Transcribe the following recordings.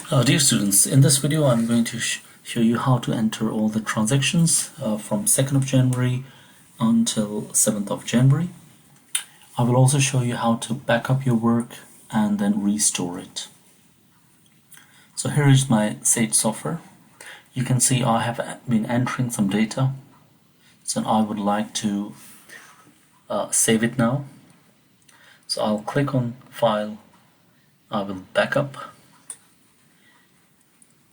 Dear students, in this video I'm going to show you how to enter all the transactions from 2nd of January until 7th of January. I will also show you how to back up your work and then restore it. So here is my Sage software. You can see I have been entering some data, so I would like to save it now. So I'll click on File, I will backup,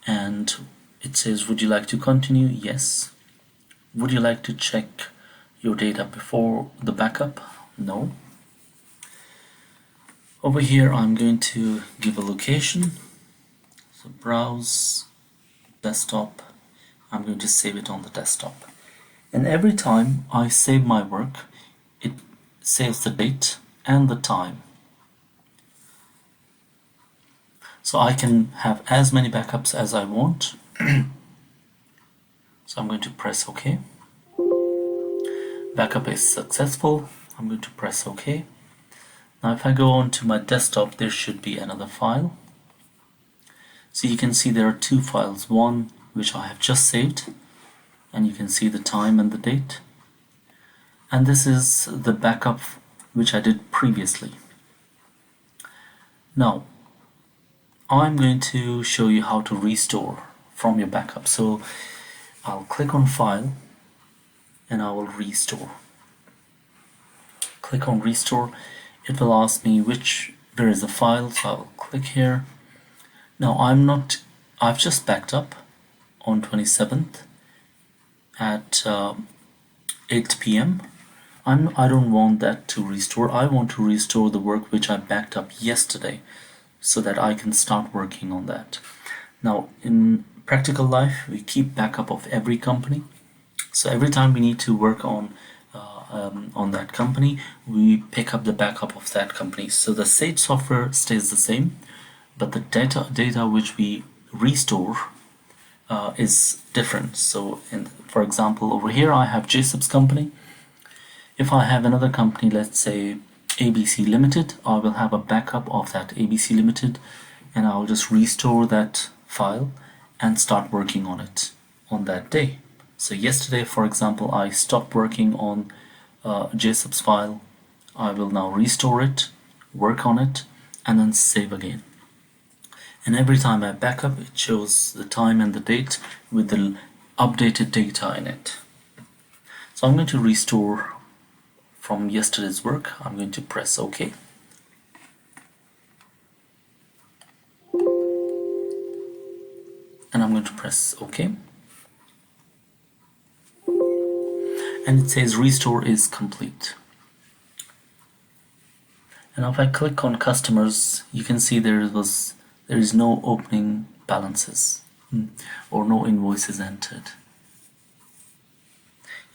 and it says, would you like to continue? Yes. Would you like to check your data before the backup? No. Over here I'm going to give a location, so browse desktop. I'm going to save it on the desktop, and every time I save my work it saves the date and the time, so I can have as many backups as I want. So I'm going to press OK. Backup is successful. I'm going to press OK. Now if I go on to my desktop, there should be another file. So you can see there are two files, one which I have just saved, and you can see the time and the date, and this is the backup which I did previously. Now I'm going to show you how to restore from your backup. So I'll click on File and I will restore. Click on Restore. It will ask me where is the file, so I'll click here. Now I've just backed up on 27th at 8 p.m. I don't want that to restore. I want to restore the work which I backed up yesterday, so that I can start working on that. Now in practical life we keep backup of every company, so every time we need to work on that company, we pick up the backup of that company. So the Sage software stays the same, but the data which we restore is different. So for example, over here I have JSUBS company. If I have another company, let's say ABC Limited, I will have a backup of that ABC Limited, and I'll just restore that file and start working on it on that day. So yesterday, for example, I stopped working on JSUBS file. I will now restore it, work on it, and then save again. And every time I back up, it shows the time and the date with the updated data in it. So I'm going to restore from yesterday's work. I'm going to press OK. And I'm going to press OK. And it says restore is complete. And if I click on customers, you can see there is no opening balances or no invoices entered.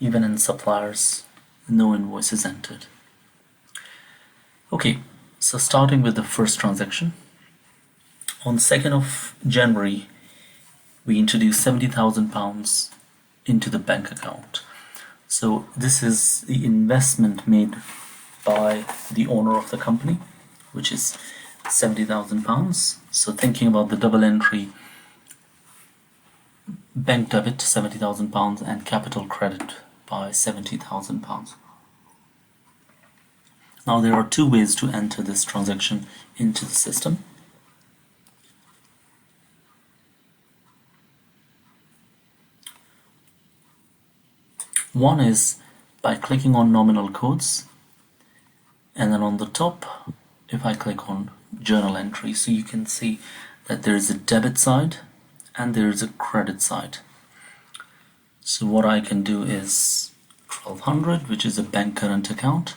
Even in suppliers, no invoices entered. Okay, so starting with the first transaction. On 2nd of January, we introduced £70,000 into the bank account. So this is the investment made by the owner of the company, which is £70,000. So thinking about the double entry, bank debit £70,000 and capital credit by £70,000. Now there are two ways to enter this transaction into the system. One is by clicking on nominal codes, and then on the top, if I click on journal entry, so you can see that there is a debit side and there is a credit side. So what I can do is 1200, which is a bank current account.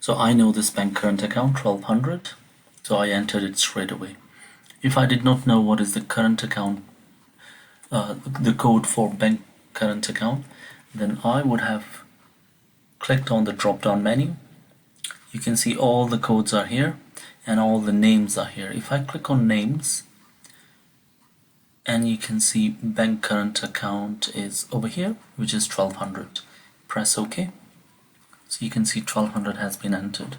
So I know this bank current account 1200, so I entered it straight away. If I did not know what is the current account, the code for bank current account, then I would have clicked on the drop down menu. You can see all the codes are here and all the names are here. If I click on names, and you can see bank current account is over here, which is 1200. Press OK. So you can see 1200 has been entered.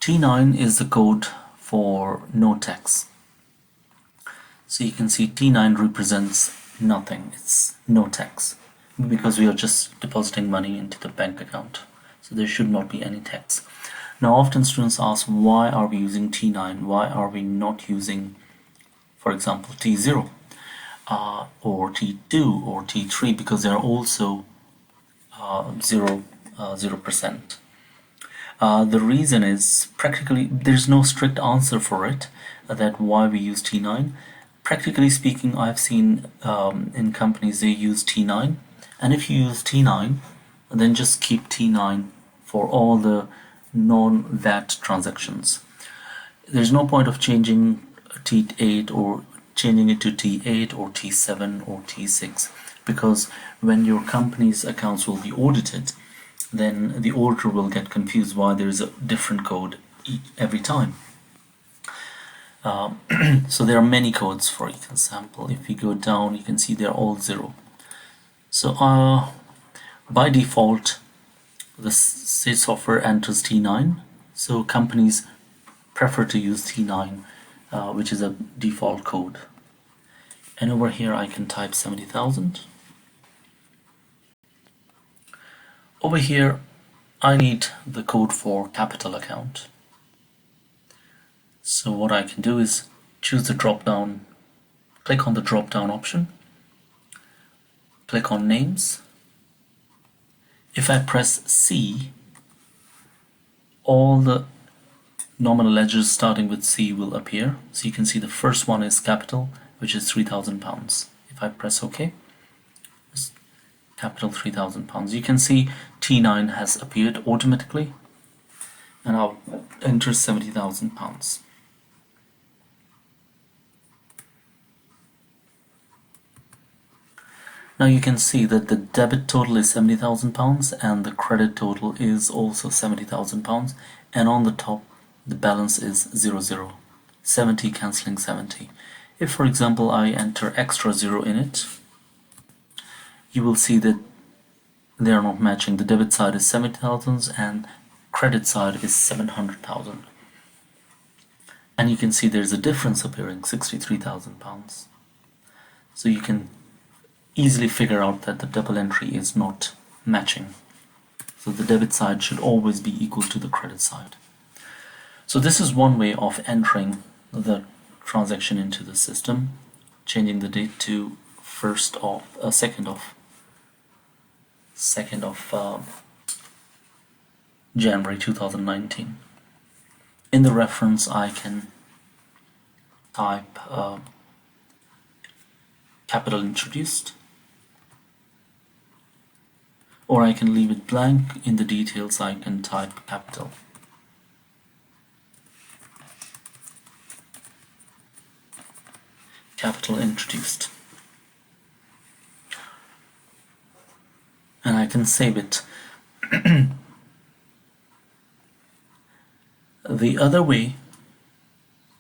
T9 is the code for no tax. So you can see T9 represents nothing, it's no tax, because we are just depositing money into the bank account. So there should not be any tax. Now often students ask, why are we using T9? Why are we not using, for example, T0 or T2 or T3, because they are also 0%. The reason is, practically there's no strict answer for it, that why we use T9. Practically speaking, I've seen in companies they use T9, and if you use T9, then just keep T9 for all the non-VAT transactions. There's no point of changing T8 or changing it to T8 or T7 or T6, because when your company's accounts will be audited, then the auditor will get confused why there is a different code every time. So there are many codes. For example, if you go down, you can see they're all 0. So by default, the Sage software enters T9. So companies prefer to use T9, which is a default code. And over here, I can type 70,000. Over here, I need the code for capital account. So what I can do is choose the drop down, click on the drop down option, click on names. If I press C, all the nominal ledgers starting with C will appear. So you can see the first one is capital, which is £3,000. If I press OK, capital £3,000. You can see T9 has appeared automatically, and I'll enter £70,000. Now you can see that the debit total is £70,000 and the credit total is also £70,000, and on the top the balance is 00, 70 cancelling 70. If, for example, I enter extra 0 in it, you will see that they are not matching. The debit side is 70,000 and credit side is 700,000. And you can see there's a difference appearing, £63,000. So you can easily figure out that the double entry is not matching. So the debit side should always be equal to the credit side. So this is one way of entering the transaction into the system, changing the date to 2nd of January 2019. In the reference, I can type capital introduced, or I can leave it blank. In the details, I can type capital. Capital introduced. And I can save it. The other way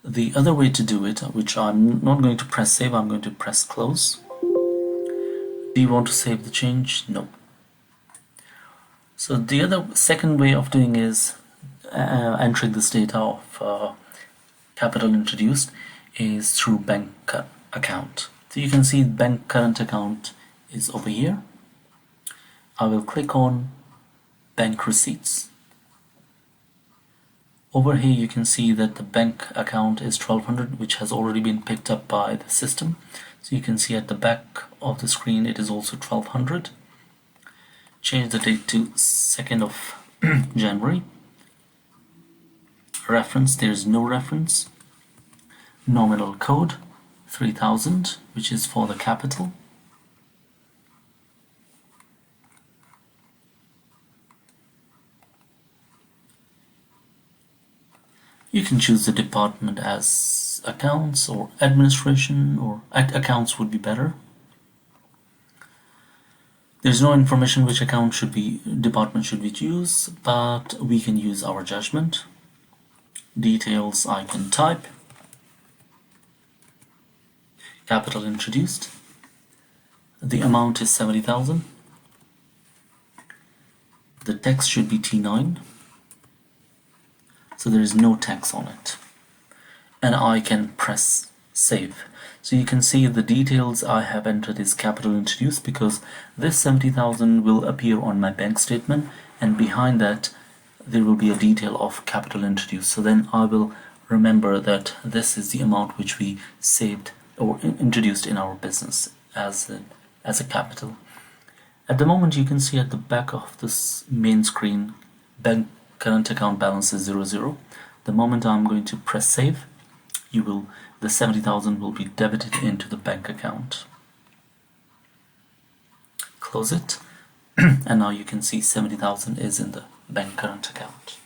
to do it, which I'm not going to press save, I'm going to press close. Do you want to save the change? No. So the second way of doing is entering this data of capital introduced is through bank account. So you can see bank current account is over here. I will click on bank receipts. Over here you can see that the bank account is 1200, which has already been picked up by the system. So you can see at the back of the screen it is also 1200. Change the date to 2nd of January. Reference, there is no reference. Nominal code 3000, which is for the capital. You can choose the department as accounts or administration, or accounts would be better. There's no information which department should we choose, but we can use our judgment. Details I can type. Capital introduced. The amount is 70,000. The text should be T9. so there is no tax on it, and I can press save. So you can see the details I have entered is capital introduced, because this 70,000 will appear on my bank statement, and behind that there will be a detail of capital introduced. So then I will remember that this is the amount which we saved or introduced in our business as a capital. At the moment, you can see at the back of this main screen, bank current account balance is 00. The moment I'm going to press save, the 70,000 will be debited into the bank account. Close it, and now you can see 70,000 is in the bank current account.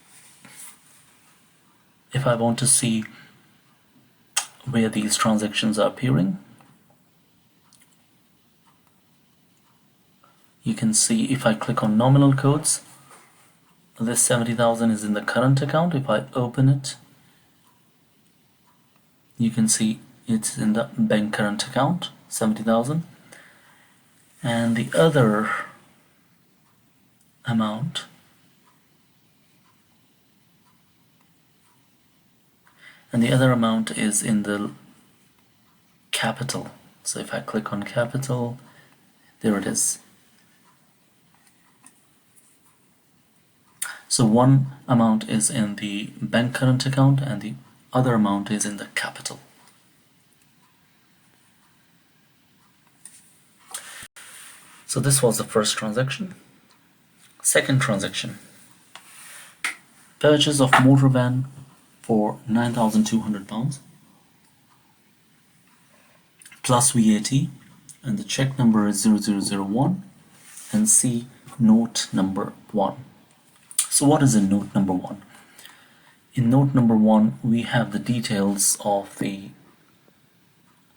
If I want to see where these transactions are appearing, you can see if I click on nominal codes, this 70,000 is in the current account. If I open it, you can see it's in the bank current account, 70,000, and the other amount is in the capital. So if I click on capital, there it is. So one amount is in the bank current account and the other amount is in the capital. So this was the first transaction. Second transaction, purchase of motor van for £9,200 plus VAT, and the check number is 0001, and see note number 1. So what is in note number 1? In note number 1, we have the details of the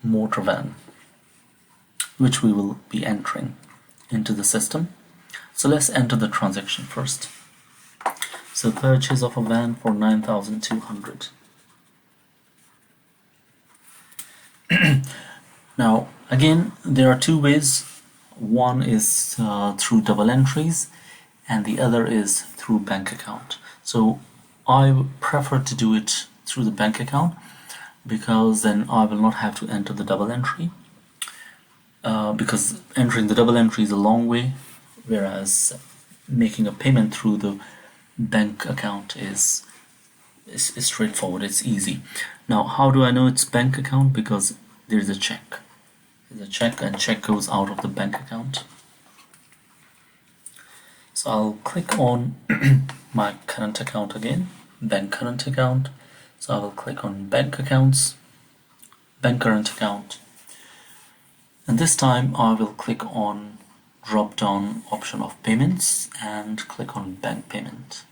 motor van, which we will be entering into the system. So let's enter the transaction first. So purchase of a van for 9,200. Now again, there are two ways. One is through double entries, and the other is through bank account. So I prefer to do it through the bank account, because then I will not have to enter the double entry, because entering the double entry is a long way, whereas making a payment through the bank account is straightforward, it's easy. Now how do I know it's bank account? Because there's a check. There's a check, and check goes out of the bank account. So I'll click on my current account again, bank current account. So I will click on bank accounts, bank current account, and this time I will click on drop down option of payments and click on bank payment.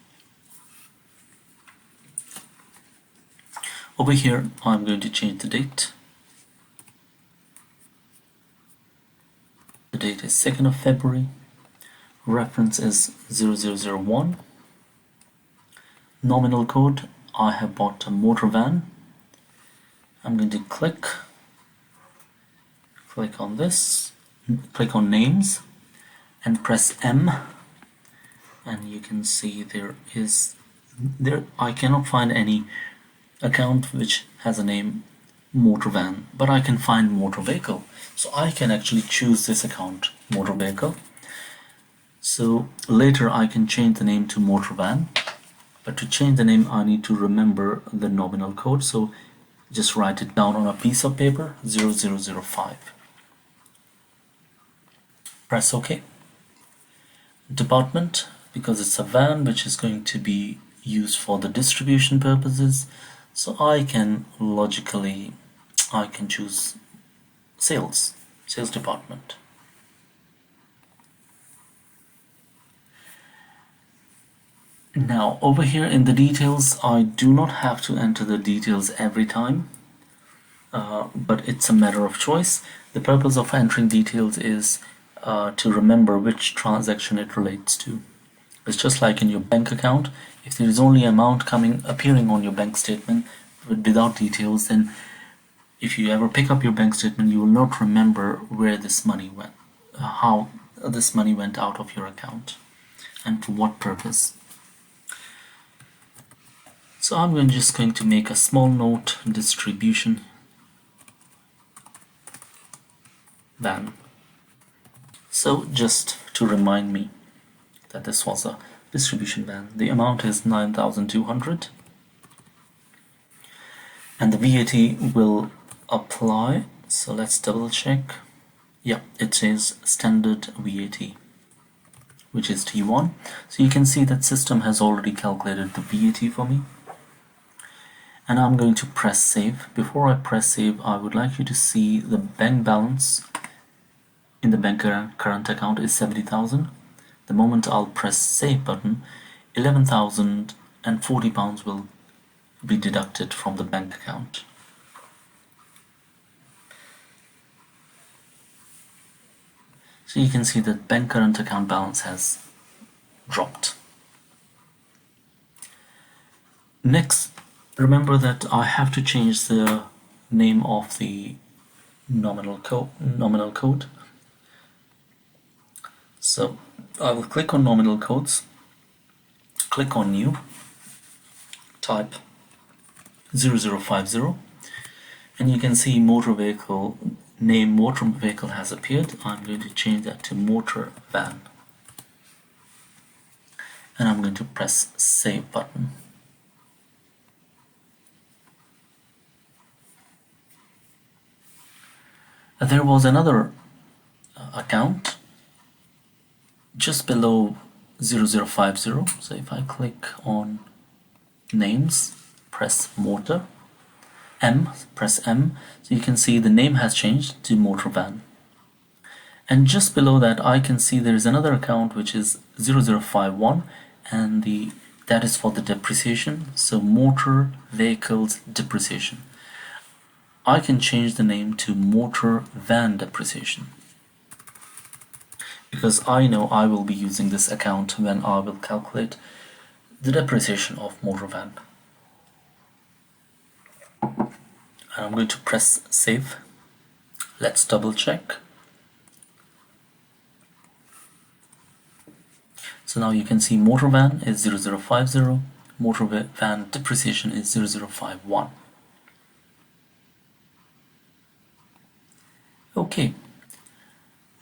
Over here I'm going to change the date. The date is 2nd of February. Reference is 0001. Nominal code, I have bought a motor van. I'm going to click on this, click on names and press M, and you can see I cannot find any account which has a name motor van, but I can find motor vehicle. So I can actually choose this account, motor vehicle. So later I can change the name to motor van, but to change the name I need to remember the nominal code. So just write it down on a piece of paper, 0005. Press OK. Department, because it's a van which is going to be used for the distribution purposes, so I can choose sales department. Now over here in the details, I do not have to enter the details every time, but it's a matter of choice. The purpose of entering details is to remember which transaction it relates to. It's just like in your bank account. If there is only amount appearing on your bank statement without details, then if you ever pick up your bank statement, you will not remember where this money went, how this money went out of your account, and for what purpose. So I'm just going to make a small note, distribution van. So just to remind me that this was a distribution van, the amount is 9,200 and the VAT will apply. So let's double check. Yeah, it says standard VAT, which is T1. So you can see that system has already calculated the VAT for me. And I'm going to press save. Before I press save, I would like you to see the bank balance in the bank current account is 70,000. The moment I'll press save button, 11,040 pounds will be deducted from the bank account. So you can see that bank current account balance has dropped. Next, remember that I have to change the name of the nominal code. So I will click on nominal codes, click on new, type 0050, and you can see motor vehicle name motor vehicle has appeared. I'm going to change that to motor van, and I'm going to press save button. There was another account just below 0050. So if I click on names, press motor, press M, so you can see the name has changed to motor van. And just below that I can see there is another account which is 0051, and that is for the depreciation, so motor vehicles depreciation. I can change the name to motor van depreciation, because I know I will be using this account when I will calculate the depreciation of motor van. And I'm going to press save. Let's double check. So now you can see motor van is 0050, motor van depreciation is 0051. Okay,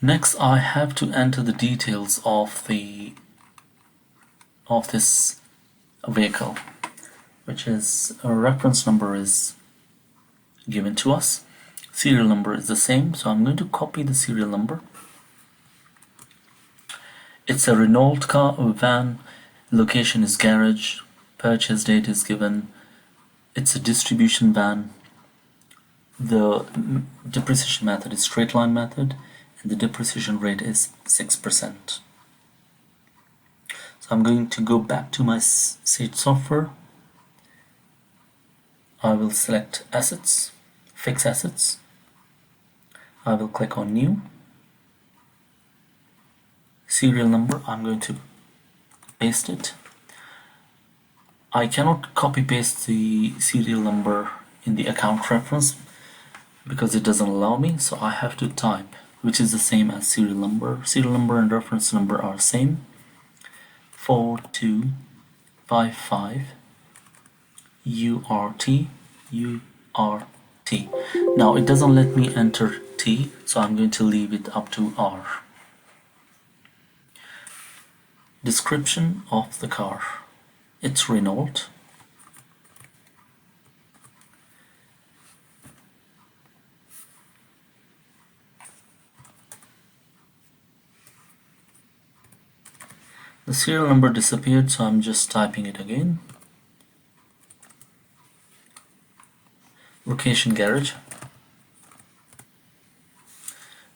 next I have to enter the details of this vehicle, which is a reference number is given to us, serial number is the same, so I'm going to copy the serial number. It's a Renault car or van, location is garage, purchase date is given, it's a distribution van. The depreciation method is straight line method, and the depreciation rate is 6%. So I'm going to go back to my Sage software. I will select assets, fix assets. I will click on new. Serial number, I'm going to paste it. I cannot copy paste the serial number in the account reference because it doesn't allow me, so I have to type, which is the same as serial number. Serial number and reference number are same. 4255 URT. Now it doesn't let me enter T, so I'm going to leave it up to R. Description of the car. It's Renault. The serial number disappeared, so I'm just typing it again. Location garage.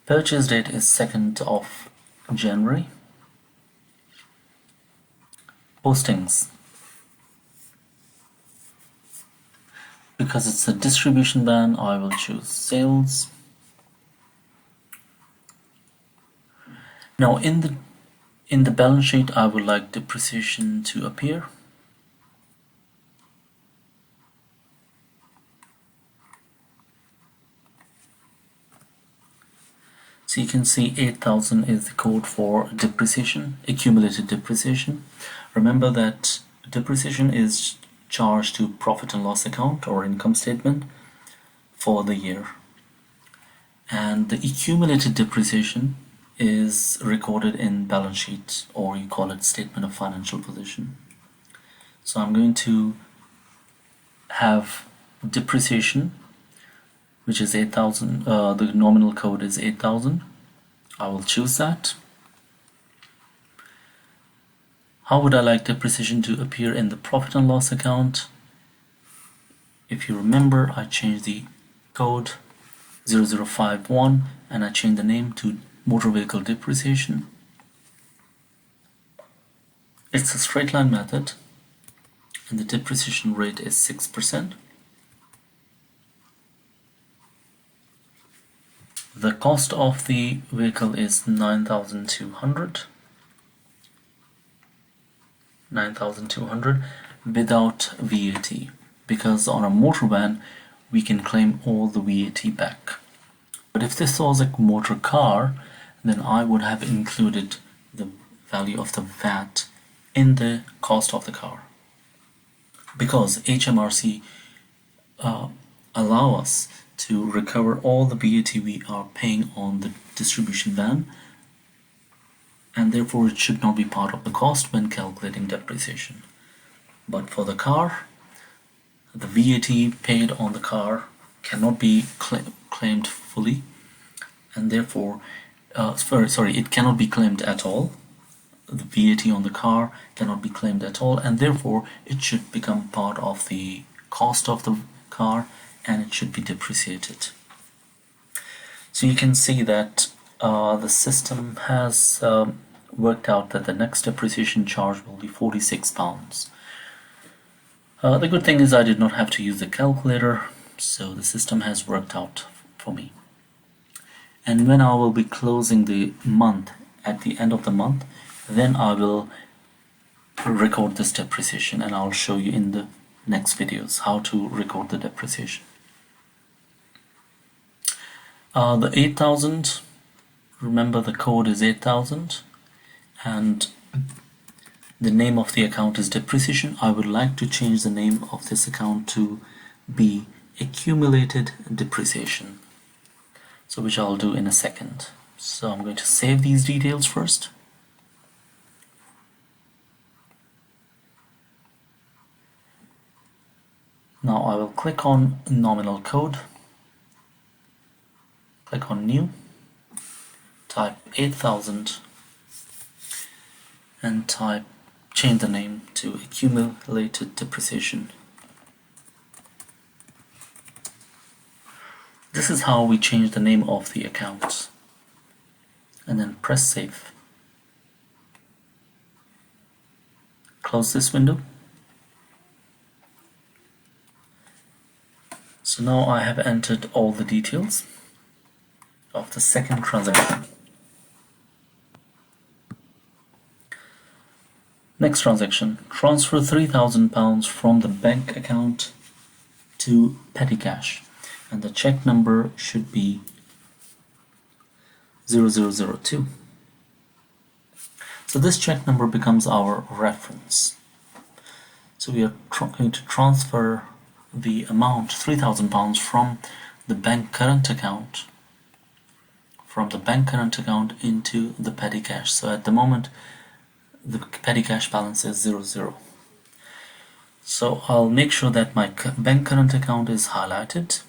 Purchase date is 2nd of January. Postings. Because it's a distribution van, I will choose sales. Now in the balance sheet, I would like depreciation to appear. So you can see 8,000 is the code for depreciation, accumulated depreciation. Remember that depreciation is charged to profit and loss account or income statement for the year. And the accumulated depreciation is recorded in balance sheet, or you call it statement of financial position. So I'm going to have depreciation, which is 8,000. The nominal code is 8,000. I will choose that. How would I like depreciation to appear in the profit and loss account? If you remember, I changed the code 0051 and I changed the name to motor vehicle depreciation. It's a straight line method and the depreciation rate is 6%. The cost of the vehicle is 9,200 without VAT, because on a motor van we can claim all the VAT back. But if this was a motor car, then I would have included the value of the VAT in the cost of the car, because HMRC allow us to recover all the VAT we are paying on the distribution van, and therefore it should not be part of the cost when calculating depreciation. But for the car, the VAT paid on the car cannot be claimed fully, and therefore it cannot be claimed at all. The VAT on the car cannot be claimed at all, and therefore it should become part of the cost of the car and it should be depreciated. So you can see that the system has worked out that the next depreciation charge will be £46. The good thing is I did not have to use the calculator, so the system has worked out for me. And when I will be closing the month at the end of the month, then I will record this depreciation, and I'll show you in the next videos how to record the depreciation. The 8,000, remember the code is 8,000 and the name of the account is depreciation. I would like to change the name of this account to be accumulated depreciation, so which I'll do in a second. So I'm going to save these details first. Now I will click on nominal code, click on new, type 8,000 and change the name to accumulated depreciation. This is how we change the name of the account, and then press save. Close this window. So now I have entered all the details of the second transaction. Next transaction, transfer £3,000 from the bank account to petty cash, and the check number should be 0002. So this check number becomes our reference. So we are going to transfer the amount £3,000 from the bank current account into the petty cash. So at the moment the petty cash balance is 00. So I'll make sure that my bank current account is highlighted.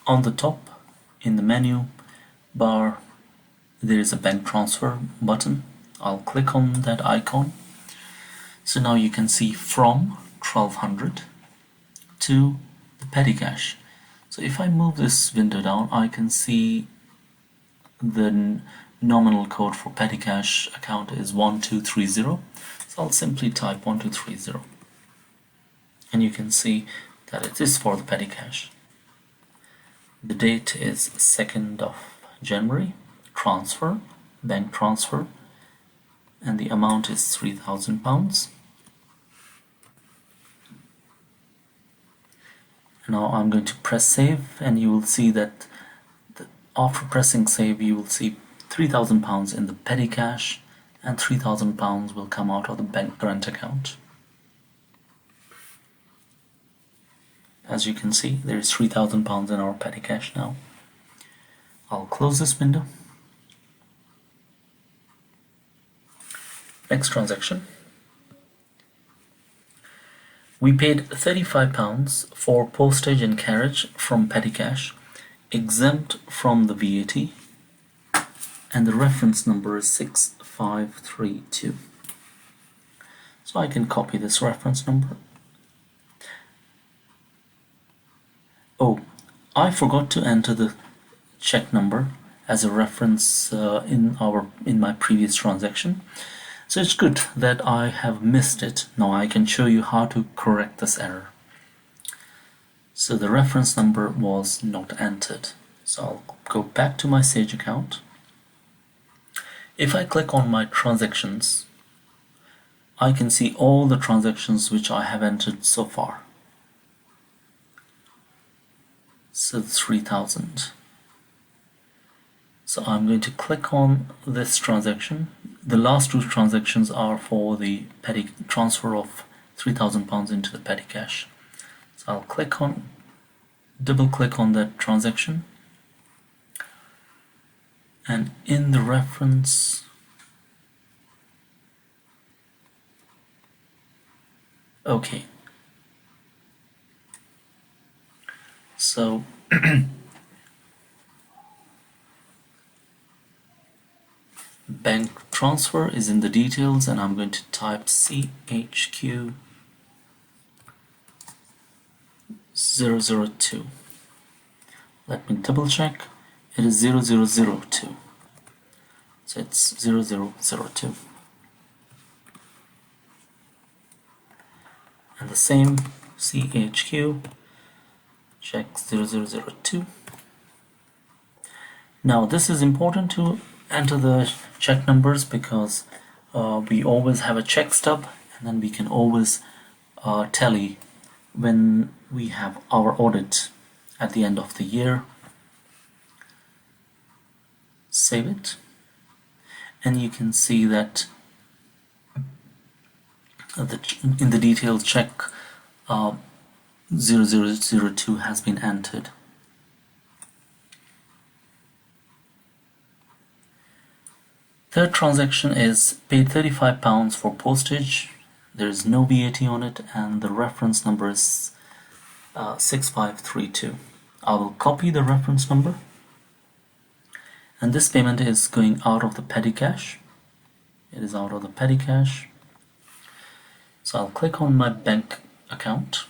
On the top in the menu bar there is a bank transfer button. I'll click on that icon. So now you can see from 1200 to the petty cash. So if I move this window down, I can see the nominal code for petty cash account is 1230. So I'll simply type 1230 and you can see that it is for the petty cash. The date is 2nd of January, transfer, bank transfer, and the amount is £3,000. Now I'm going to press save, and you will see that after pressing save you will see £3,000 in the petty cash and £3,000 will come out of the bank current account. as you can see, there is £3,000 in our petty cash now. I'll close this window. Next transaction. We paid £35 for postage and carriage from petty cash, exempt from the VAT, and the reference number is 6532. So I can copy this reference number. Oh, I forgot to enter the check number as a reference in my previous transaction. So it's good that I have missed it. Now I can show you how to correct this error. So the reference number was not entered. So I'll go back to my Sage account. If I click on my transactions, I can see all the transactions which I have entered so far. So 3,000. So I'm going to click on this transaction. The last two transactions are for the petty transfer of £3,000 into the petty cash. So I'll double click on that transaction, and in the reference, okay, so bank transfer is in the details, and I'm going to type CHQ 002. Let me double check. It is 0002. So it's 0002. And the same CHQ, check 0002. Now this is important to enter the check numbers because we always have a check stub, and then we can always tally when we have our audit at the end of the year. Save it, and you can see that in the detailed check 0002 has been entered. Third transaction is paid £35 for postage. There is no VAT on it, and the reference number is 6532. I will copy the reference number, and this payment is going out of the petty cash. It is out of the petty cash. So I'll click on my bank account.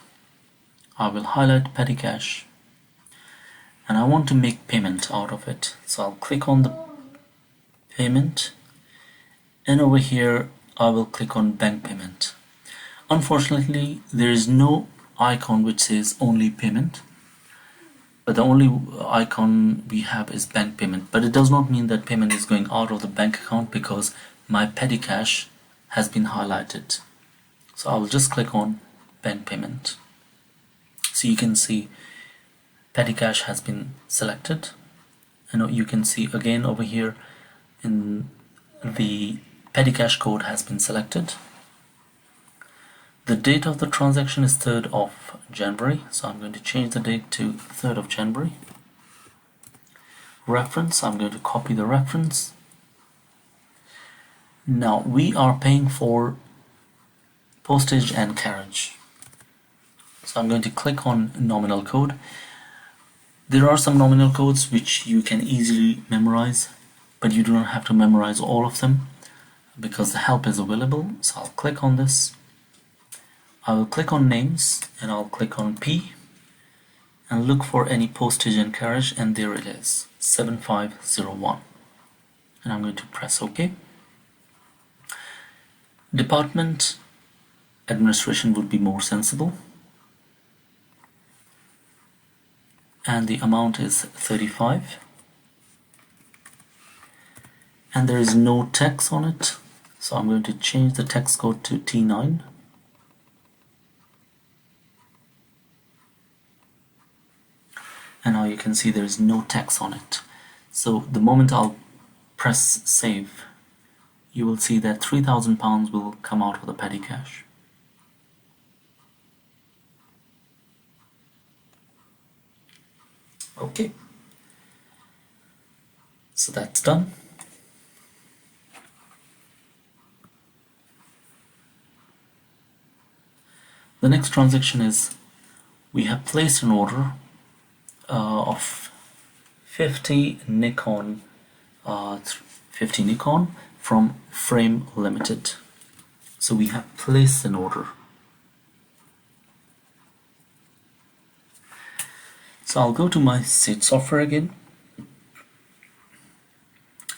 I will highlight petty cash, and I want to make payment out of it. So I'll click on the payment, and over here I will click on bank payment. Unfortunately, there is no icon which says only payment, but the only icon we have is bank payment. But it does not mean that payment is going out of the bank account because my petty cash has been highlighted. So I will just click on bank payment. So you can see petty cash has been selected, and you can see again over here in the petty cash code has been selected. The date of the transaction is 3rd of January, so I'm going to change the date to 3rd of January. Reference, I'm going to copy the reference. Now we are paying for postage and carriage, so I'm going to click on nominal code. There are some nominal codes which you can easily memorize, but you do not have to memorize all of them because the help is available. So I'll click on this. I will click on names, and I'll click on P and look for any postage and carriage, and there it is, 7501, and I'm going to press OK. Department administration would be more sensible, and the amount is 35, and there is no tax on it, so I'm going to change the tax code to T9. And now you can see there is no tax on it. So the moment I'll press save, you will see that £3,000 will come out of the petty cash. Okay, so that's done. The next transaction is we have placed an order of 50 Nikon 50 Nikon from Frame Limited. So we have placed an order. So I'll go to my Sage software again.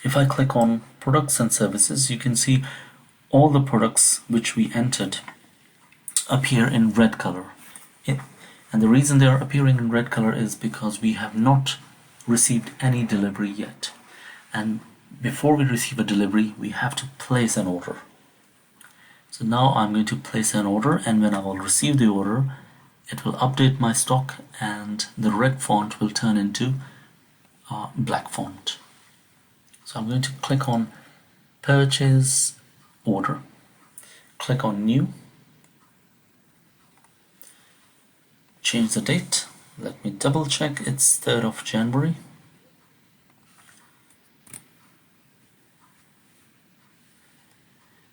If I click on products and services, you can see all the products which we entered appear in red color. And the reason they are appearing in red color is because we have not received any delivery yet. And before we receive a delivery, we have to place an order. So now I'm going to place an order, and when I will receive the order, it will update my stock and the red font will turn into black font. So I'm going to click on purchase order, click on new, change the date. Let me double check, it's 3rd of January.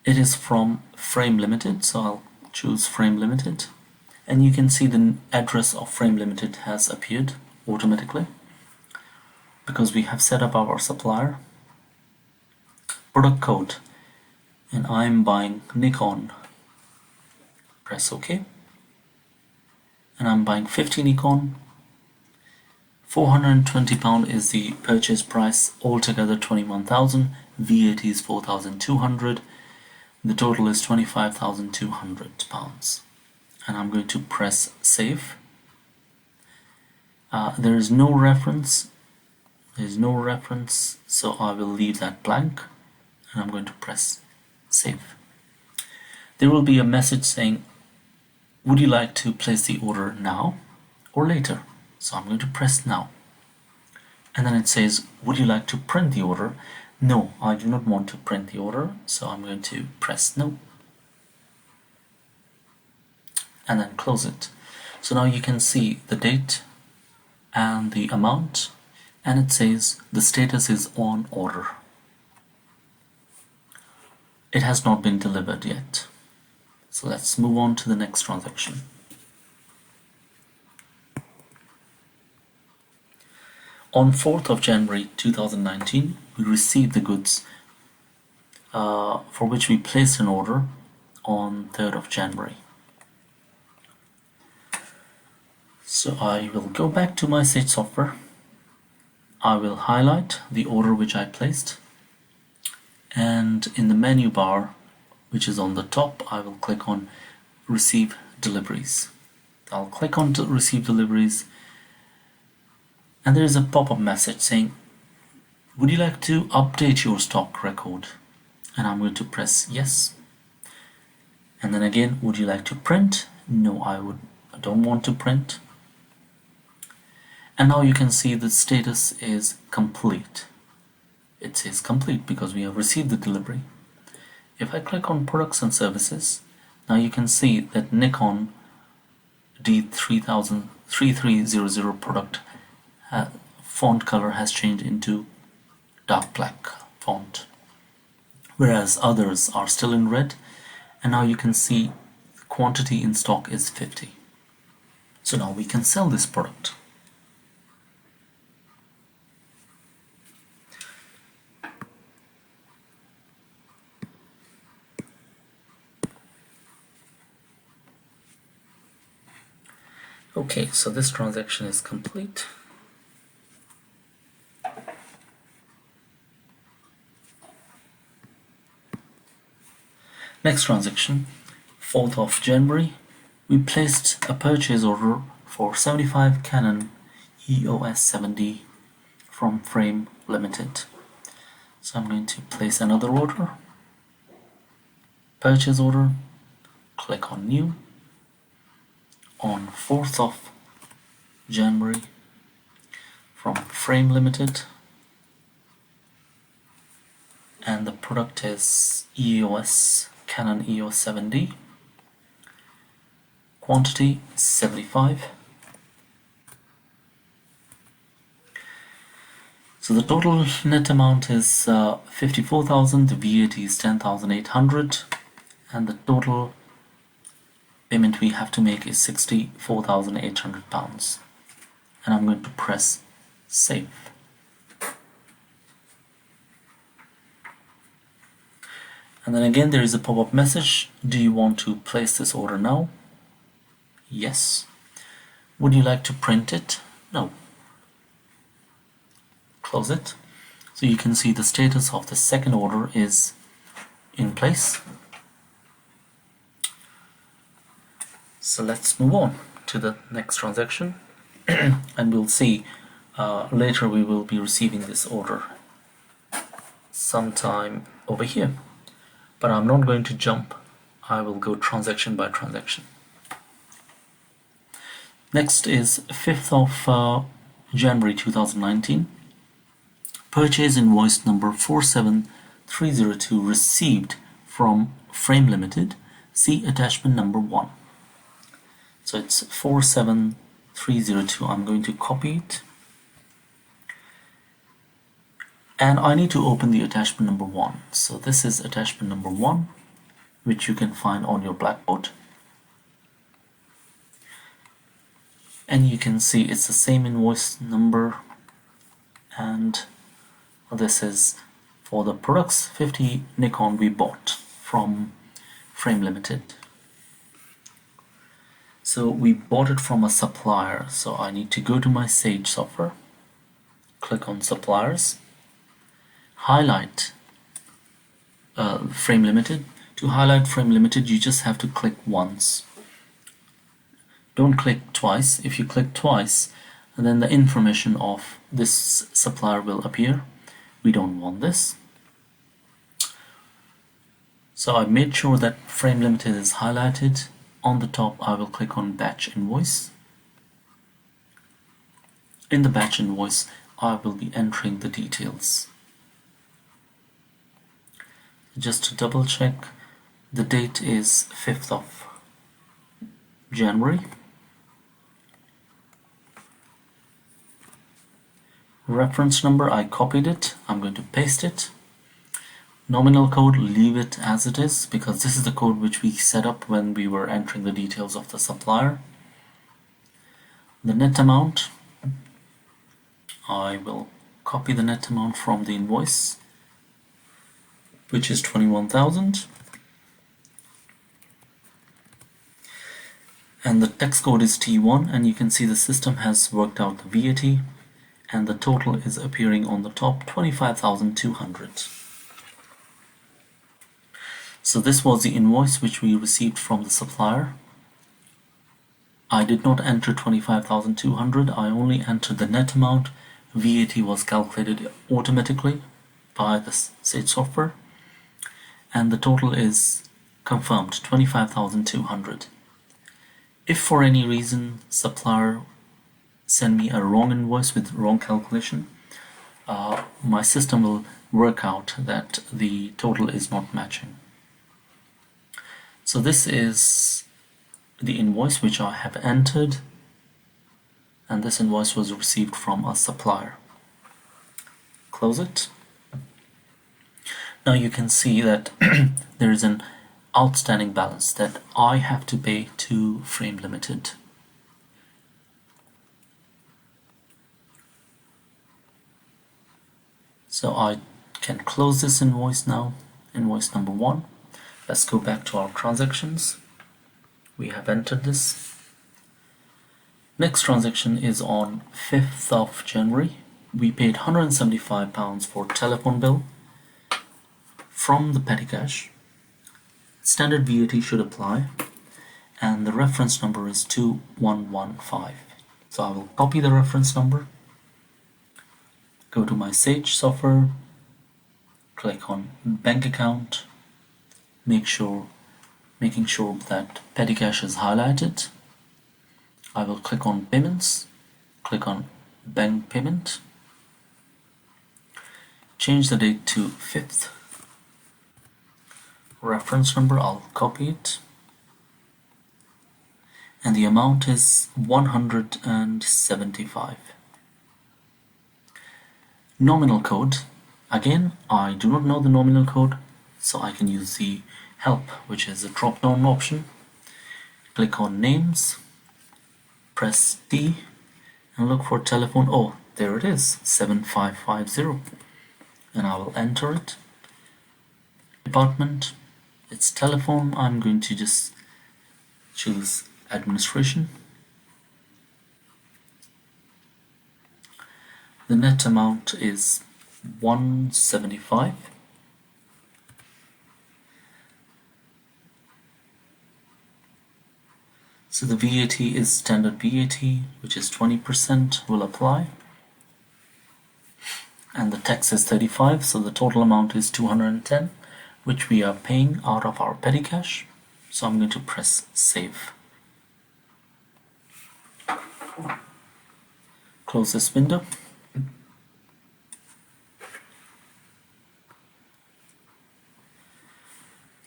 It is from Frame Limited, so I'll choose Frame Limited. And you can see the address of Frame Limited has appeared automatically because we have set up our supplier. Product code, and I'm buying Nikon. Press OK. And I'm buying 50 Nikon. £420 is the purchase price, altogether 21,000. VAT is 4,200. The total is £25,200. And I'm going to press save. There is no reference. So I will leave that blank, and I'm going to press save. There will be a message saying, would you like to place the order now or later? So I'm going to press now. And then it says, would you like to print the order? No, I do not want to print the order, so I'm going to press no. And then close it. So now you can see the date and the amount, and it says the status is on order. It has not been delivered yet. So let's move on to the next transaction. On 4th of January 2019, we received the goods for which we placed an order on 3rd of January. So I will go back to my Sage software. I will highlight the order which I placed, and in the menu bar, which is on the top, I will click on receive deliveries. I'll click on to receive deliveries, and there is a pop-up message saying, would you like to update your stock record? And I'm going to press yes. And then again, would you like to print? No, I don't want to print. And now you can see the status is complete. It says complete because we have received the delivery. If I click on products and services, now you can see that Nikon D3300 product font color has changed into dark black font, whereas others are still in red. And now you can see the quantity in stock is 50. So now we can sell this product. Okay, so this transaction is complete. Next transaction, 4th of January, we placed a purchase order for 75 Canon EOS 7D from Frame Limited. So I'm going to place another order, purchase order, click on new, on 4th of January from Frame Limited, and the product is Canon EOS 7D, quantity 75, So the total net amount is 54,000, the VAT is 10,800, and the total payment we have to make is £64,800. And I'm going to press save. And then again there is a pop-up message. Do you want to place this order now? Yes. Would you like to print it? No. Close it. So you can see the status of the second order is in place. So let's move on to the next transaction and we'll see later we will be receiving this order sometime over here. But I'm not going to jump. I will go transaction by transaction. Next is 5th of January 2019. Purchase invoice number 47302 received from Frame Limited. See attachment number 1. So it's 47302. I'm going to copy it. And I need to open the attachment number 1. So this is attachment number 1, which you can find on your Blackboard. And you can see it's the same invoice number, and this is for the products 50 Nikon we bought from Frame Limited. So we bought it from a supplier, so I need to go to my Sage software, click on suppliers, highlight Frame Limited. To highlight Frame Limited, you just have to click once. Don't click twice. If you click twice, then the information of this supplier will appear. We don't want this. So I made sure that Frame Limited is highlighted. On the top, I will click on Batch Invoice. In the batch invoice, I will be entering the details. Just to double check, the date is 5th of January. Reference number, I copied it. I'm going to paste it. Nominal code, leave it as it is, because this is the code which we set up when we were entering the details of the supplier. The net amount, I will copy the net amount from the invoice, which is 21,000. And the text code is T1, and you can see the system has worked out the VAT, and the total is appearing on the top, 25,200. So this was the invoice which we received from the supplier. I did not enter 25,200, I only entered the net amount. VAT was calculated automatically by the Sage software, and the total is confirmed, 25,200. If for any reason supplier send me a wrong invoice with wrong calculation, my system will work out that the total is not matching. So this is the invoice which I have entered, and this invoice was received from a supplier. Close it. Now you can see that there is an outstanding balance that I have to pay to Frame Limited. So I can close this invoice now, invoice number 1. Let's go back to our transactions. We have entered this. Next transaction is on 5th of January. We paid £175 for telephone bill from the petty cash. Standard VAT should apply, and the reference number is 2115. So I will copy the reference number, go to my Sage software, click on bank account, making sure that petty cash is highlighted. I will click on payments, click on bank payment, change the date to 5th. Reference number, I'll copy it, and the amount is 175. Nominal code. Again, I do not know the nominal code, so I can use the help, which is a drop-down option. Click on names, press D, and look for telephone. Oh, there it is, 7550, and I will enter it. Department, it's telephone. I'm going to just choose administration. The net amount is 175. So the VAT is standard VAT, which is 20%, will apply. And the tax is 35, so the total amount is 210, which we are paying out of our petty cash. So I'm going to press save. Close this window.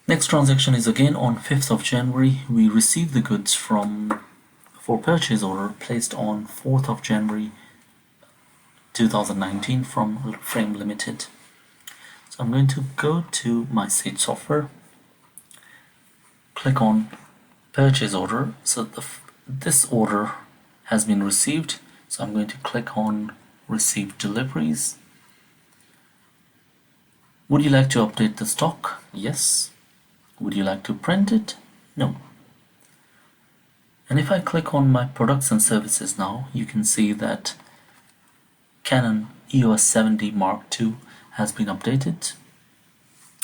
Next transaction is again on 5th of January. We received the goods for purchase order placed on 4th of January 2019 from Frame Limited. So I'm going to go to my Sage software, click on purchase order. So this order has been received, so I'm going to click on receive deliveries. Would you like to update the stock? Yes. Would you like to print it? No. And if I click on my products and services now, you can see that Canon EOS 70 Mark II has been updated,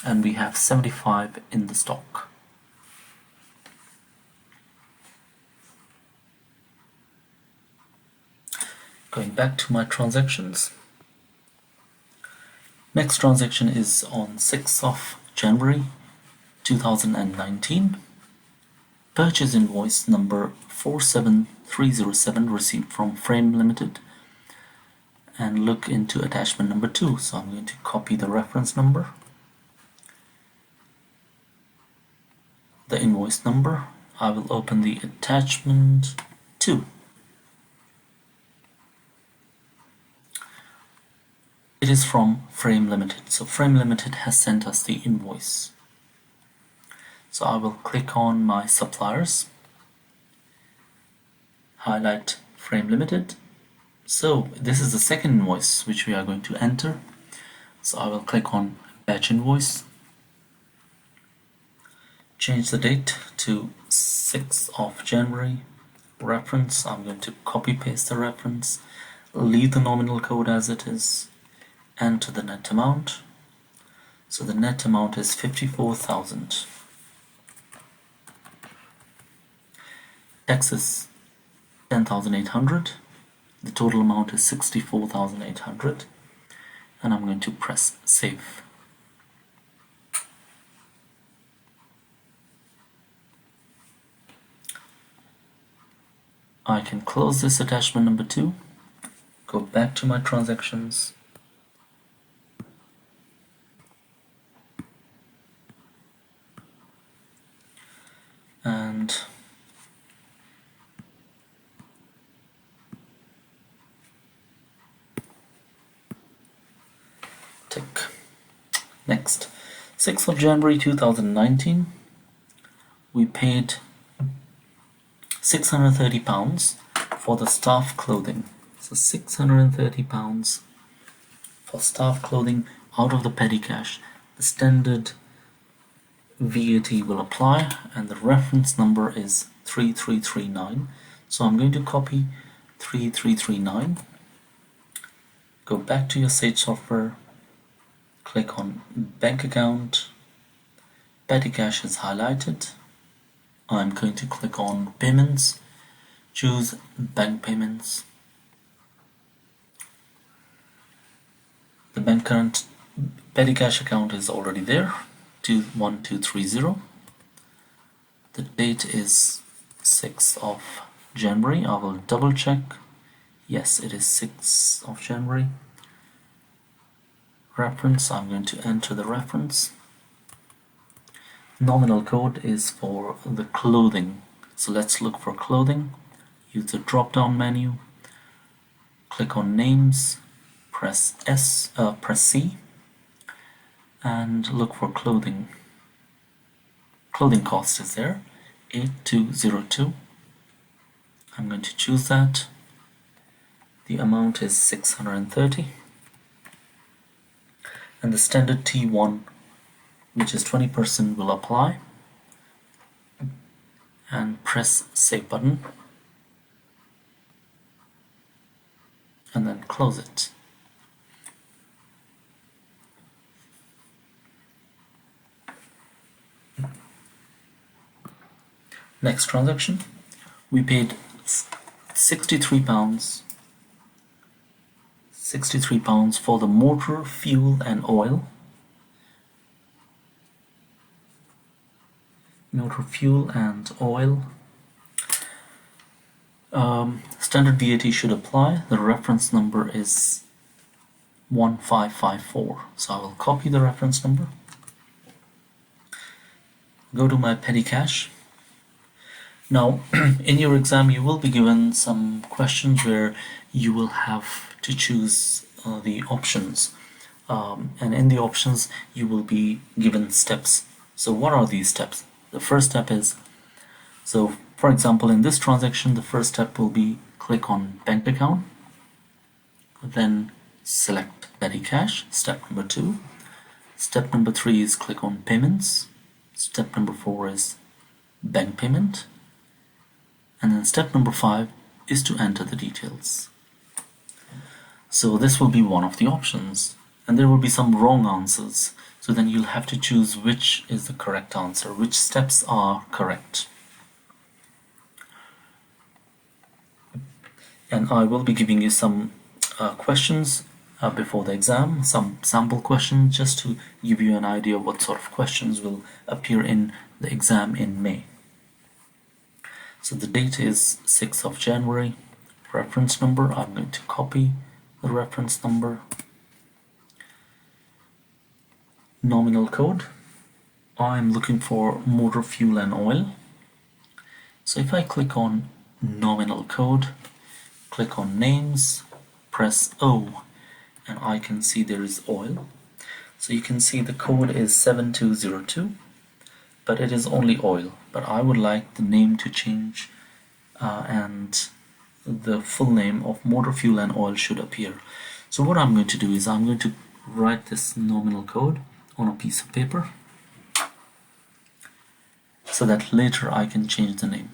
and we have 75 in the stock. Going back to my transactions. Next transaction is on 6th of January 2019. Purchase invoice number 47307 received from Frame Limited, and look into attachment number 2. So I'm going to copy the reference number, the invoice number. I will open the attachment 2. It is from Frame Limited, so Frame Limited has sent us the invoice. So I will click on my suppliers, highlight Frame Limited. So this is the second invoice which we are going to enter. So I will click on batch invoice, change the date to 6th of January. Reference, I'm going to copy paste the reference, leave the nominal code as it is, enter the net amount. So the net amount is 54,000. Tax is 10,800. The total amount is 64,800, and I'm going to press save. I can close this attachment number 2, go back to my transactions, and tick. Next, 6th of January 2019, we paid £630 for the staff clothing. So £630 for staff clothing out of the petty cash. The standard VAT will apply, and the reference number is 3339. So I'm going to copy 3339, go back to your Sage software, click on bank account, petty cash is highlighted. I'm going to click on payments, choose bank payments. The bank current petty cash account is already there, 21230. The date is 6th of January. I will double check. Yes, it is 6th of January. Reference, I'm going to enter the reference. Nominal code is for the clothing. So let's look for clothing. Use the drop down menu, click on names, press C, and look for clothing. Clothing cost is there, 8202. I'm going to choose that. The amount is 630, and the standard T1, which is 20%, will apply, and press save button and then close it. Next transaction, we paid £63 for the motor, fuel and oil. Motor, fuel and oil. Standard VAT should apply. The reference number is 1554. So I will copy the reference number. Go to my petty cash. Now, in your exam, you will be given some questions where you will have to choose the options. And in the options, you will be given steps. So what are these steps? The first step is, so for example, in this transaction, the first step will be click on bank account, then select petty cash, step number 2. Step number 3 is click on payments. Step number 4 is bank payment. And then step number 5 is to enter the details. So this will be one of the options, and there will be some wrong answers. So then you'll have to choose which is the correct answer, which steps are correct. And I will be giving you some questions before the exam, some sample questions, just to give you an idea of what sort of questions will appear in the exam in May. So the date is 6th of January. Reference number, I'm going to copy the reference number. Nominal code, I'm looking for motor, fuel and oil. So if I click on nominal code, click on names, press O, and I can see there is oil. So you can see the code is 7202, but it is only oil. But I would like the name to change, and the full name of motor, fuel and oil should appear. So what I'm going to do is I'm going to write this nominal code on a piece of paper so that later I can change the name.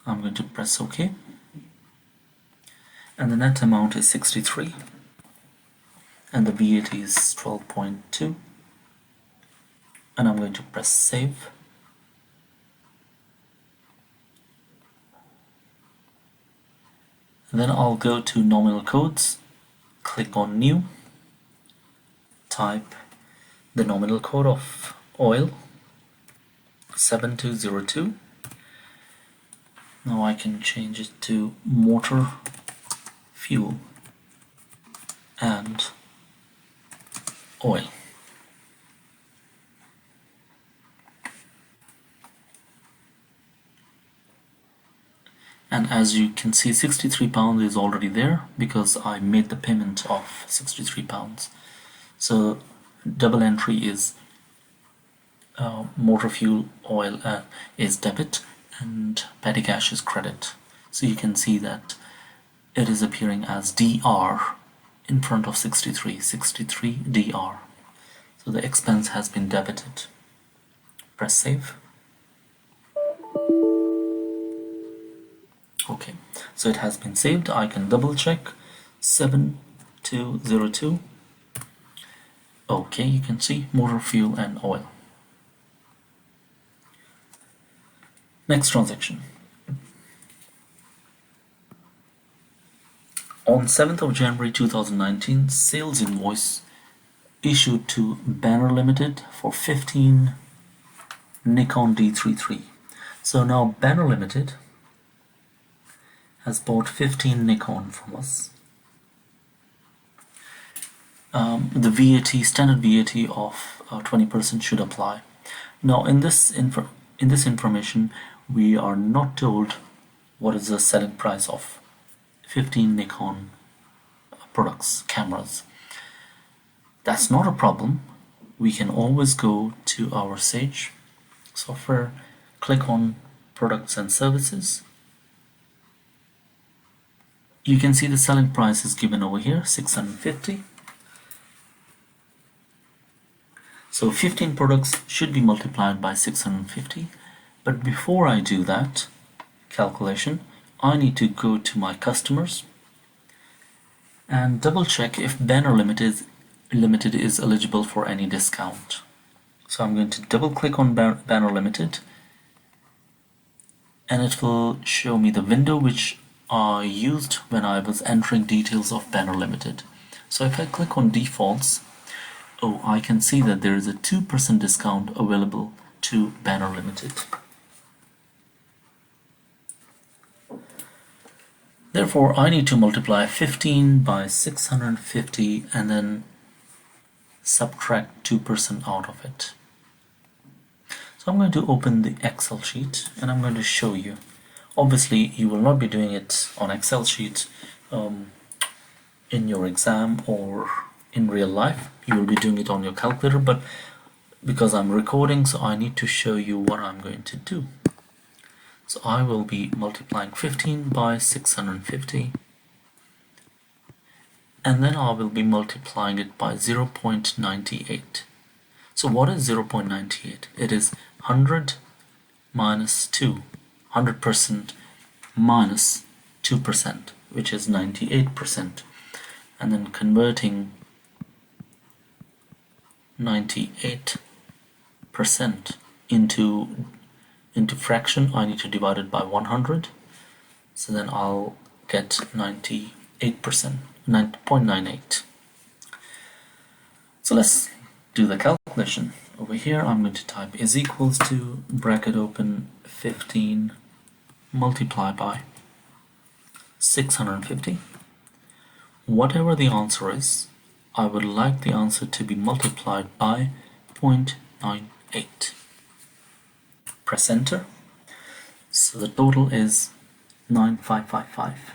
I'm going to press OK, and the net amount is 63, and the VAT is 12.2, and I'm going to press save. And then I'll go to nominal codes, click on new, type the nominal code of oil, 7202. Now I can change it to motor, fuel and oil. And as you can see, £63 is already there because I made the payment of £63. So double entry is motor, fuel, oil is debit, and petty cash is credit. So you can see that it is appearing as DR in front of 63 DR. So the expense has been debited. Press save. Okay, so it has been saved. I can double check 7202. Okay, you can see motor, fuel and oil. Next transaction. On 7th of January 2019, sales invoice issued to Banner Limited for 15 Nikon D33. So now Banner Limited has bought 15 Nikon from us. The VAT, standard VAT of 20% should apply. Now in this information, we are not told what is the selling price of 15 Nikon products, cameras. That's not a problem. We can always go to our Sage software, click on products and services. You can see the selling price is given over here, 650. So 15 products should be multiplied by 650. But before I do that calculation, I need to go to my customers and double check if Banner Limited is eligible for any discount. So I'm going to double click on Banner Limited, and it will show me the window which I used when I was entering details of Banner Limited. So if I click on defaults, I can see that there is a 2% discount available to Banner Limited. Therefore, I need to multiply 15 by 650 and then subtract 2% out of it. So I'm going to open the Excel sheet and I'm going to show you. Obviously, you will not be doing it on Excel sheet in your exam or in real life. You will be doing it on your calculator, but because I'm recording, so I need to show you what I'm going to do. So I will be multiplying 15 by 650, and then I will be multiplying it by 0.98. So what is 0.98? It is 100 minus 2, 100% minus 2%, which is 98%, and then converting 98% into fraction, I need to divide it by 100, so then I'll get 98%, 9.98. So let's do the calculation. Over here I'm going to type is equals to, bracket open, 15 multiplied by 650. Whatever the answer is, I would like the answer to be multiplied by 0.98. Press enter. So the total is 9555.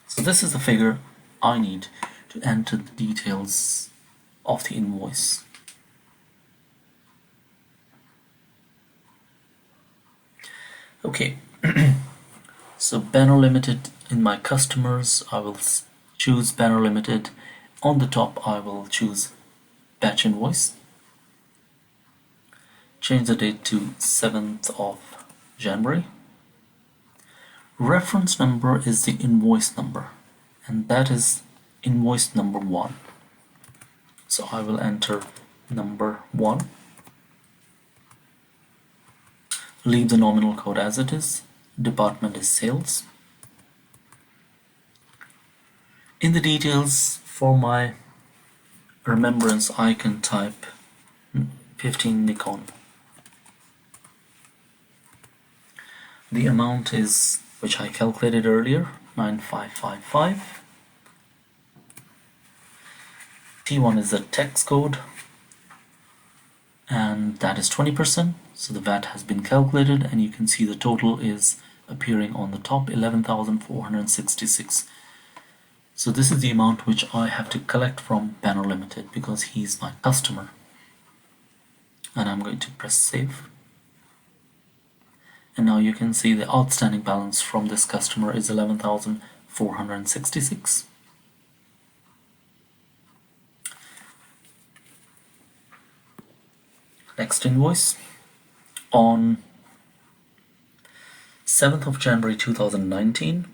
So this is the figure I need to enter the details of the invoice. Okay, so Banner Limited in my customers, I will choose Banner Limited. On the top I will choose batch invoice. Change the date to 7th of January. Reference number is the invoice number, and that is invoice number 1. So I will enter number 1. Leave the nominal code as it is. Department is sales. In the details, for my remembrance, I can type 15 Nikon. The amount is, which I calculated earlier, 9555. T1 is the tax code, and that is 20%. So the VAT has been calculated, and you can see the total is appearing on the top, 11,466. So this is the amount which I have to collect from Banner Limited because he's my customer. And I'm going to press save. And now you can see the outstanding balance from this customer is 11,466. Next invoice. On 7th of January 2019,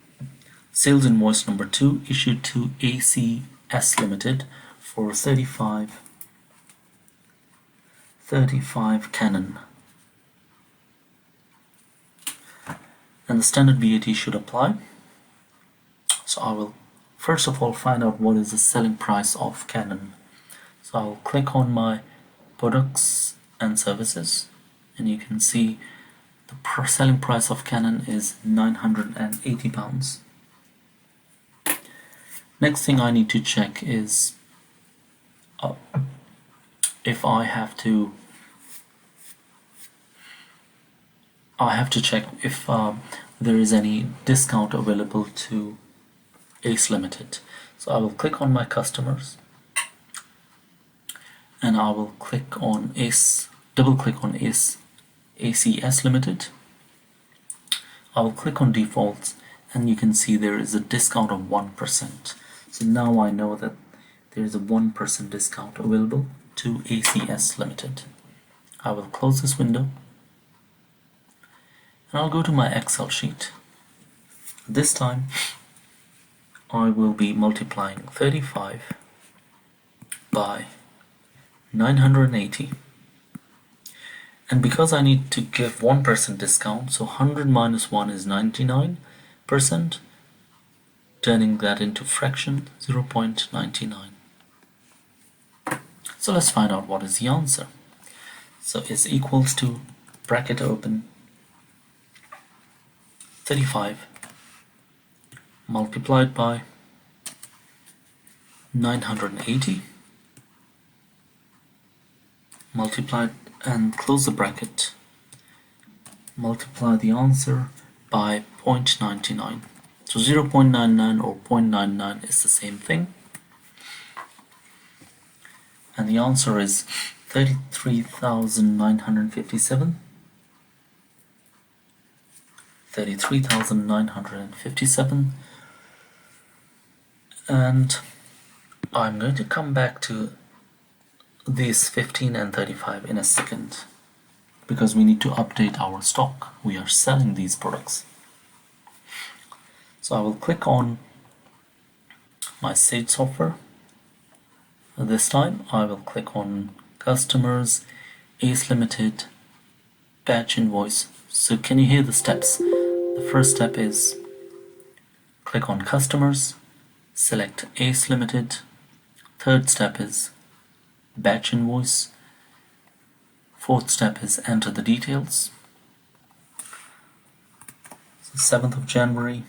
sales invoice number 2 issued to ACS Limited for 35 Canon. And the standard VAT should apply. So I will first of all find out what is the selling price of Canon. So I'll click on my products and services, and you can see the selling price of Canon is £980. Next thing I need to check is if I have to check if there is any discount available to Ace Limited. So I will click on my customers and I will click on double click on ACS Limited. I will click on defaults, and you can see there is a discount of 1%. So now I know that there is a 1% discount available to ACS Limited. I will close this window, and I'll go to my Excel sheet. This time I will be multiplying 35 by 980, and because I need to give 1% discount, so 100 minus 1 is 99%, turning that into fraction 0.99. So let's find out what is the answer. So it's equals to, bracket open, 35 multiplied by 980 multiplied, and close the bracket, multiply the answer by 0.99. So 0.99 or 0.99 is the same thing, and the answer is 33,957. 33,957. And I'm going to come back to these 15 and 35 in a second, because we need to update our stock. We are selling these products. So I will click on my Sage software. This time I will click on Customers, ACE Limited, Batch Invoice. So can you hear the steps? The first step is click on Customers, select ACE Limited. Third step is Batch Invoice. Fourth step is enter the details. So 7th of January,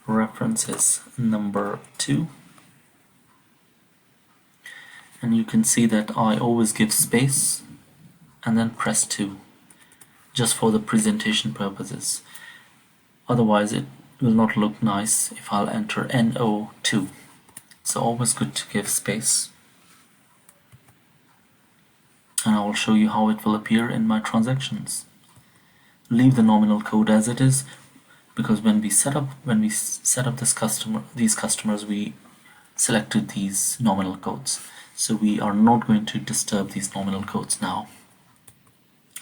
reference is number 2. And you can see that I always give space and then press 2, just for the presentation purposes. Otherwise it will not look nice if I'll enter NO2. So always good to give space. And I will show you how it will appear in my transactions. Leave the nominal code as it is, because when we set up these customers, we selected these nominal codes. So we are not going to disturb these nominal codes now.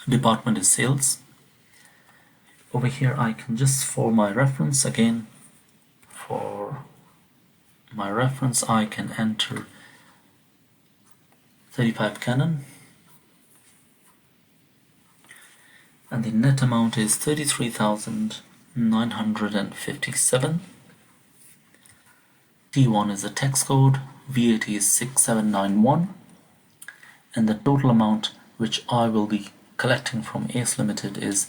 Department is sales. Over here I can just, for my reference again, for my reference I can enter 35 Canon, and the net amount is 33,957. T1 is the tax code, VAT is 6791, and the total amount which I will be collecting from ACE Limited is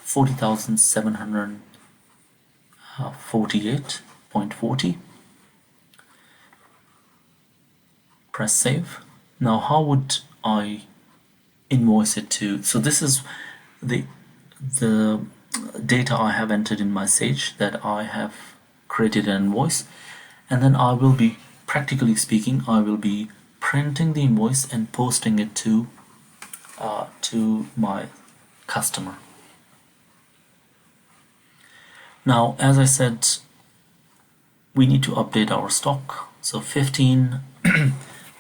40,748.40. Press save. Now how would I invoice it to? So this is the data I have entered in my Sage, that I have created an invoice, and then I will be, practically speaking, I will be printing the invoice and posting it to my customer. Now, as I said, we need to update our stock. So 15,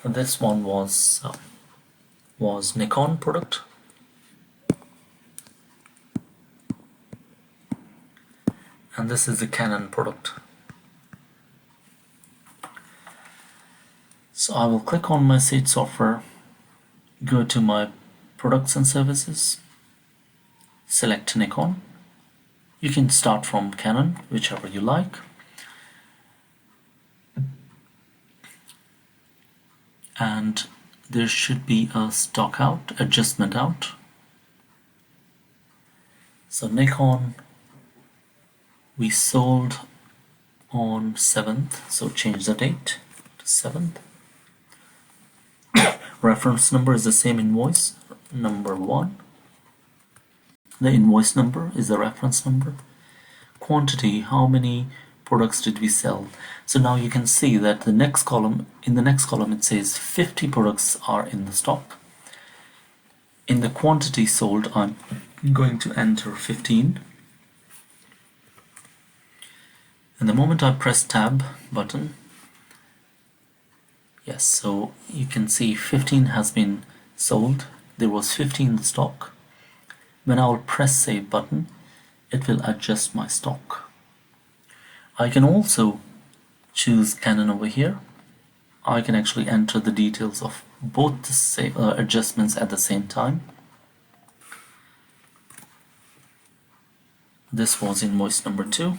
this one was Nikon product. And this is the Canon product. So I will click on my Sage software, go to my products and services, select Nikon. You can start from Canon, whichever you like. And there should be a stock out, adjustment out. So Nikon, we sold on 7th, so change the date to 7th. Reference number is the same invoice, number 1. The invoice number is the reference number. Quantity, how many products did we sell. So now you can see that the next column, in the next column it says 50 products are in the stock. In the quantity sold, I'm going to enter 15. And the moment I press tab button, yes, so you can see 15 has been sold. There was 15 in the stock. When I will press save button, it will adjust my stock. I can also choose Canon over here. I can actually enter the details of both the adjustments at the same time. This was invoice number 2.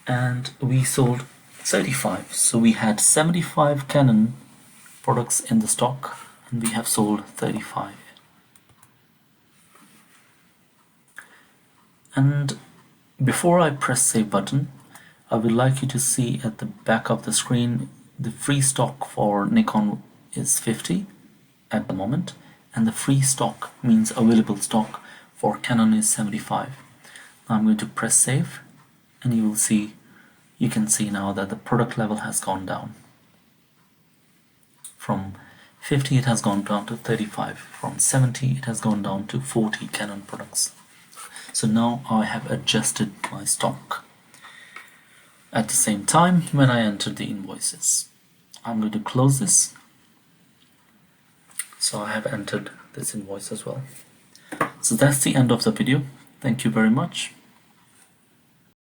And we sold 35. So we had 75 Canon products in the stock and we have sold 35. And before I press save button, I would like you to see at the back of the screen the free stock for Nikon is 50 at the moment, and the free stock means available stock for Canon is 75. Now I'm going to press save and you can see now that the product level has gone down. From 50 it has gone down to 35. From 70 it has gone down to 40 Canon products. So now I have adjusted my stock. At the same time, when I entered the invoices, I'm going to close this. So I have entered this invoice as well. So that's the end of the video. Thank you very much.